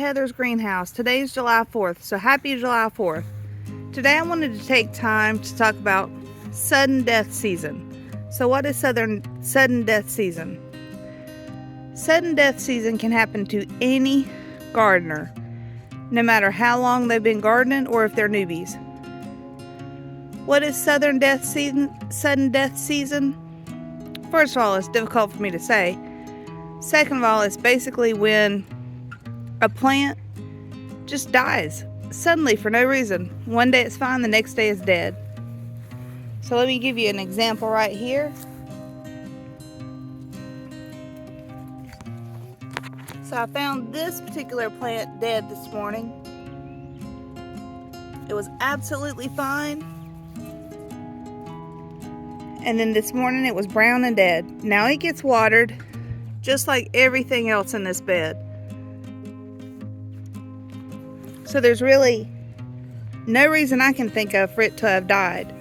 Heather's greenhouse. Today's July 4th, so happy July 4th. Today I wanted to take time to talk about sudden death season. So what is sudden death season? Sudden death season can happen to any gardener, no matter how long they've been gardening or if they're newbies. What is sudden death season? First of all, it's difficult for me to say. Second of all, it's basically when a plant just dies suddenly for no reason. One day it's fine, the next day it's dead. So let me give you an example right here. So I found this particular plant dead this morning. It was absolutely fine. And then this morning it was brown and dead. Now it gets watered just like everything else in this bed. So there's really no reason I can think of for it to have died.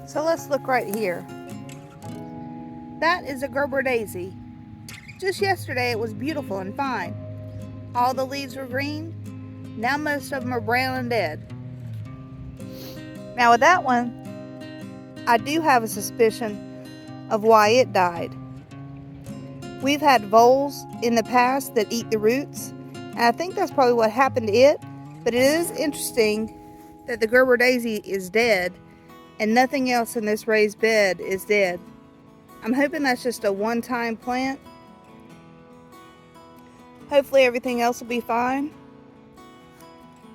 So let's look right here. That is a Gerber daisy. Just yesterday it was beautiful and fine. All the leaves were green. Now most of them are brown and dead. Now with that one, I do have a suspicion of why it died. We've had voles in the past that eat the roots, and I think that's probably what happened to it. But it is interesting that the Gerber daisy is dead and nothing else in this raised bed is dead. I'm hoping that's just a one-time plant. Hopefully everything else will be fine.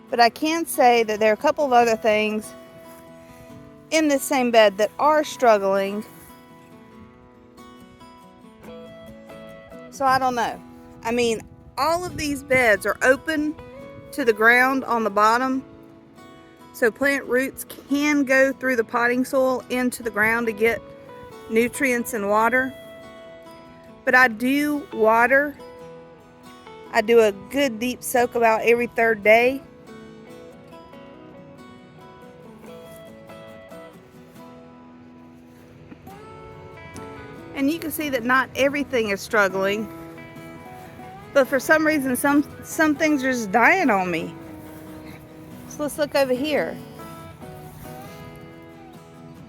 But I can say that there are a couple of other things in this same bed that are struggling. So I don't know. I mean, all of these beds are open to the ground on the bottom. So plant roots can go through the potting soil into the ground to get nutrients and water. But I do water. I do a good deep soak about every third day. And you can see that not everything is struggling. But for some reason, some things are just dying on me. So let's look over here.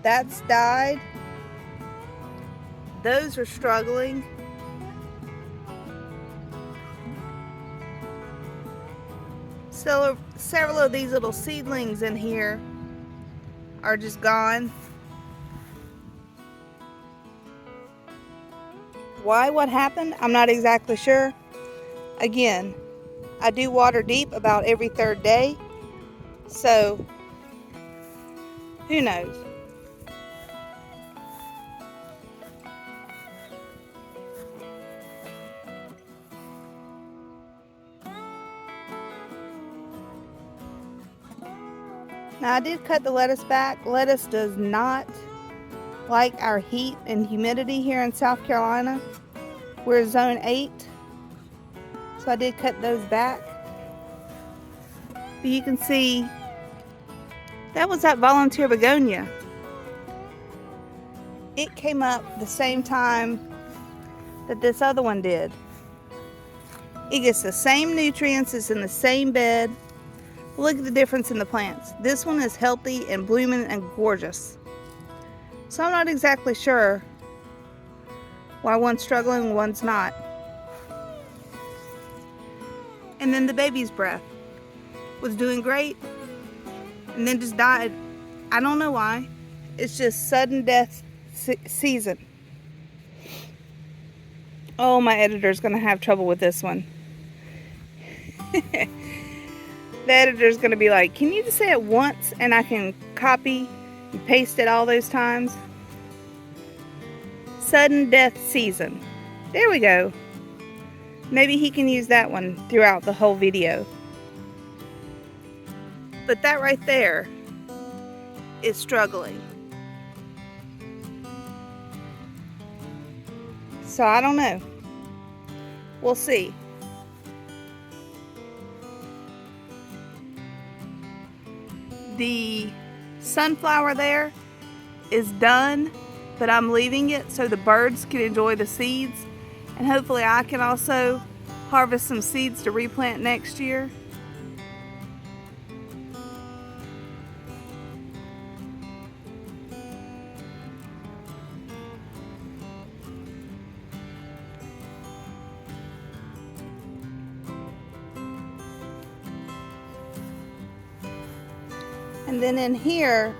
That's died. Those are struggling. So several of these little seedlings in here are just gone. Why? What happened? I'm not exactly sure. Again, I do water deep about every third day. So, who knows? Now I did cut the lettuce back. Lettuce does not like our heat and humidity here in South Carolina. We're zone 8. So I did cut those back. But you can see that was that volunteer begonia. It came up the same time that this other one did. It gets the same nutrients, it's in the same bed. Look at the difference in the plants. This one is healthy and blooming and gorgeous. So I'm not exactly sure why one's struggling and one's not. And then the baby's breath was doing great and then just died. I don't know why. It's just sudden death season. Oh, my editor's gonna have trouble with this one. The editor's gonna be like, can you just say it once and I can copy You paste it all those times. Sudden death season. There we go. Maybe he can use that one throughout the whole video. But that right there is struggling. So I don't know. We'll see. The sunflower there is done, but I'm leaving it so the birds can enjoy the seeds, and hopefully I can also harvest some seeds to replant next year. And then in here,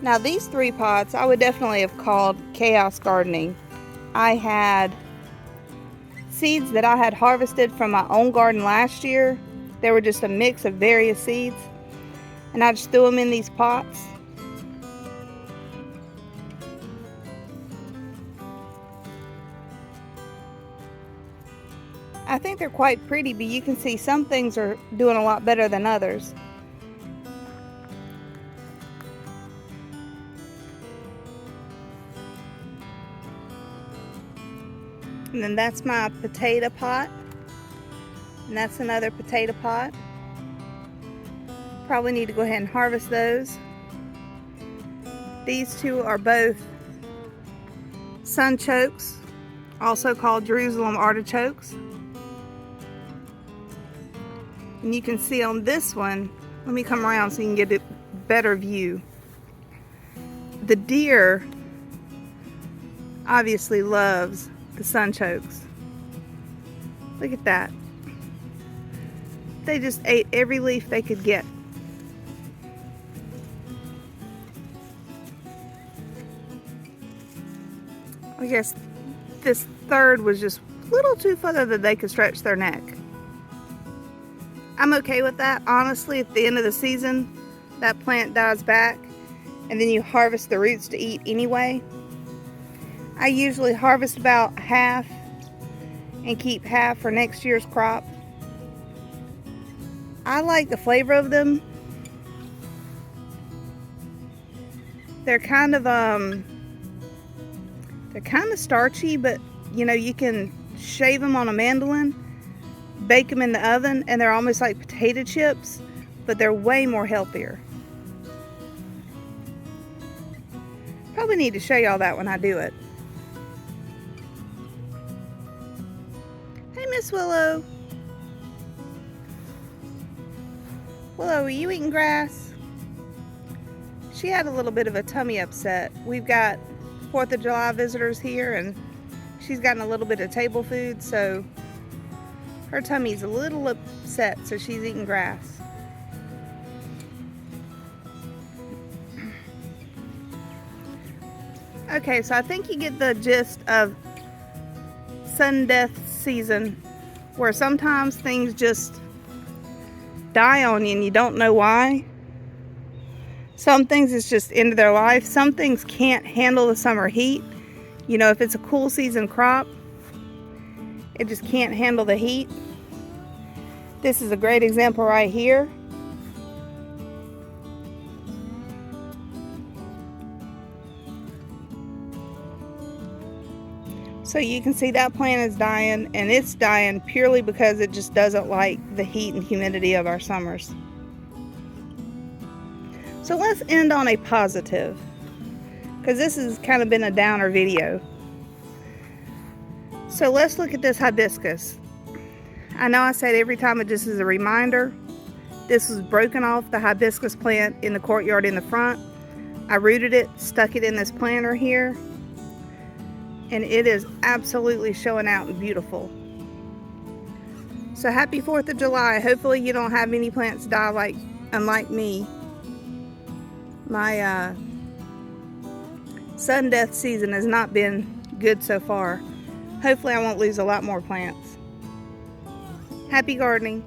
now these 3 pots I would definitely have called chaos gardening. I had seeds that I had harvested from my own garden last year. They were just a mix of various seeds, and I just threw them in these pots. I think they're quite pretty, but you can see some things are doing a lot better than others. And then that's my potato pot. And that's another potato pot. Probably need to go ahead and harvest those. These 2 are both sunchokes, also called Jerusalem artichokes. And you can see on this one, let me come around so you can get a better view. The deer obviously loves the sunchokes. Look at that. They just ate every leaf they could get. I guess this third was just a little too further that they could stretch their neck. I'm okay with that. Honestly, at the end of the season, that plant dies back, and then you harvest the roots to eat anyway. I usually harvest about half and keep half for next year's crop. I like the flavor of them. They're kind of starchy, but you know, you can shave them on a mandolin, bake them in the oven, and they're almost like potato chips, but they're way more healthier. Probably need to show y'all that when I do it. Hey, Miss Willow. Willow, are you eating grass? She had a little bit of a tummy upset. We've got 4th of July visitors here, and she's gotten a little bit of table food, so her tummy's a little upset, so she's eating grass. Okay, so I think you get the gist of sudden death season, where sometimes things just die on you and you don't know why. Some things it's just into their life. Some things can't handle the summer heat. You know, if it's a cool season crop, it just can't handle the heat. This is a great example right here. So you can see that plant is dying, and it's dying purely because it just doesn't like the heat and humidity of our summers. So let's end on a positive, because this has kind of been a downer video. So let's look at this hibiscus. I know I said every time, it just is a reminder. This was broken off the hibiscus plant in the courtyard in the front. I rooted it, stuck it in this planter here, and it is absolutely showing out and beautiful. So happy 4th of July. Hopefully you don't have any plants die unlike me. My sudden death season has not been good so far. Hopefully I won't lose a lot more plants. Happy gardening.